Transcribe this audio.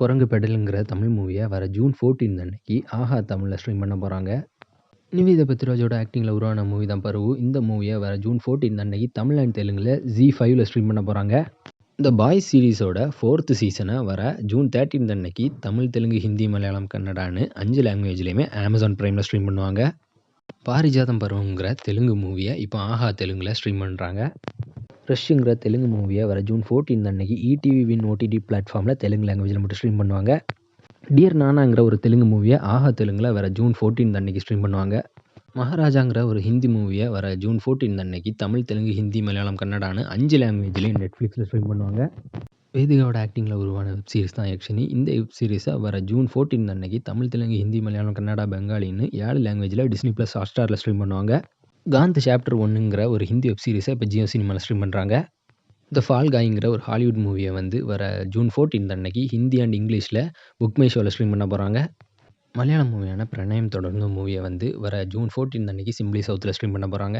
குரங்கு பெடலுங்கிற தமிழ் மூவிய வர ஜூன் 14 அன்னைக்கு ஆஹா தமிழ்ல ஸ்ட்ரீம் பண்ண போறாங்க. நிவேதா பெத்ராஜோட ஆக்டிங்ல உருவான மூவி தான் பருவு. இந்த மூவிய வர ஜூன் 14 அன்னைக்கு தமிழ் அண்ட் தெலுங்குல ZEE5ல ஸ்ட்ரீம் பண்ண போறாங்க. இந்த பாய்ஸ் சீரிஸோட 4th சீசன வர ஜூன் 13 அன்னைக்கு தமிழ், தெலுங்கு, ஹிந்தி, மலையாளம், கன்னடான்னு 5 லாங்குவேஜ்லயுமே Amazon Primeல ஸ்ட்ரீம் பண்ணுவாங்க. பாரிஜாதம் பருவம்ங்கிற தெலுங்கு மூவிய இப்போ ஆஹா தெலுங்குல ஸ்ட்ரீம் பண்றாங்க. ரஷ்ங்கிற தெலுங்கு மூவிய வர ஜூன் 14 அன்னைக்கு ஈடிவி வின் ஓடிடி பிளாட்ஃபார்ம்ல தெலுங்கு லாங்குவேஜ்ல மட்டும் ஸ்ட்ரீம் பண்ணுவாங்க. டியர் நானாங்கிற ஒரு தெலுங்கு மூவிய ஆஹா தெலுங்குல வர ஜூன் 14 அன்னைக்கு ஸ்ட்ரீம் பண்ணுவாங்க. மகாராஜாங்கிற ஒரு ஹிந்தி மூவிய வர ஜூன் 14 அன்னைக்கு தமிழ், தெலுங்கு, ஹிந்தி, மலையாளம், கன்னடான்னு 5 லாங்குவேஜ்லயும் நெட்ஃப்ளிக்ஸ்ல ஸ்ட்ரீம் பண்ணுவாங்க. வேதிகாவோட ஆக்டிங்ல உருவான வெப் சீரிஸ் தான் யக்ஷினி. இந்த வெப் சீரிஸை வர ஜூன் 14 அன்னைக்கு தமிழ், தெலுங்கு, ஹிந்தி, மலையாளம், கன்னடா, பெங்காலின்னு 7 லாங்குவேஜில் Disney+ Hotstarல ஸ்ட்ரீம் பண்ணுவாங்க. காந்த் சாப்டர் 1ங்கிற ஒரு ஹிந்தி வெப் சீரிஸை இப்போ ஜியோ சினிமாவில் ஸ்ட்ரீம் பண்ணுறாங்க. த ஃபால் காய்ங்கிற ஒரு ஹாலிவுட் மூவியை வர ஜூன் 14 அன்னைக்கு ஹிந்தி அண்ட் இங்கிலீஷில் புக் மை ஷோவில் ஸ்ட்ரீம் பண்ண போகிறாங்க. மலையாளம் மூவியான பிரணயம் தொடர்ந்து மூவியை வர ஜூன் 14 அன்னைக்கு சிம்ப்ளி சவுத்தில் ஸ்ட்ரீம் பண்ண போகிறாங்க.